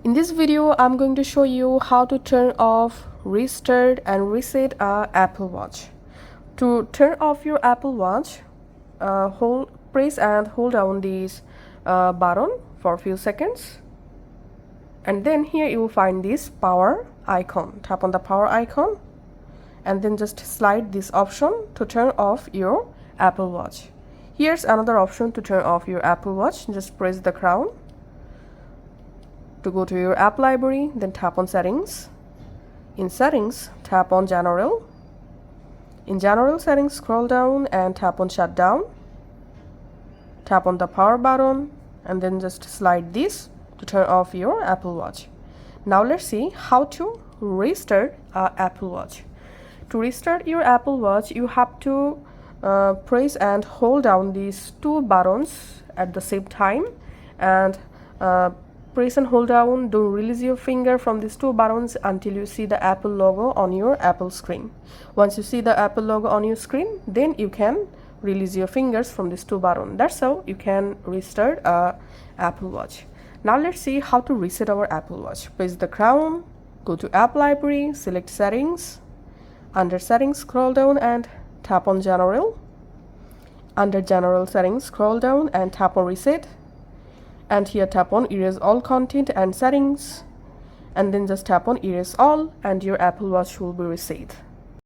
In this video, I'm going to show you how to turn off, restart and reset a Apple Watch. To turn off your Apple Watch, press and hold down this button for a few seconds. And then here you will find this power icon. Tap on the power icon and then just slide this option to turn off your Apple Watch. Here's another option to turn off your Apple Watch. Just press the crown to go to your app library, then tap on settings. In settings, tap on general. In general settings, scroll down and tap on shutdown. Tap on the power button and then just slide this to turn off your Apple Watch. Now let's see how to restart our Apple Watch. To restart your Apple Watch, you have to press and hold down these two buttons at the same time, and press and hold down. Don't release your finger from these two buttons until you see the Apple logo on your Apple screen. Once you see the Apple logo on your screen, then you can release your fingers from these two buttons. That's how you can restart a Apple Watch. Now let's see how to reset our Apple Watch. Press the crown, go to app library, select settings. Under settings, scroll down and tap on general. Under general settings, scroll down and tap on reset. And here tap on erase all content and settings, and then just tap on erase all and your Apple Watch will be reset.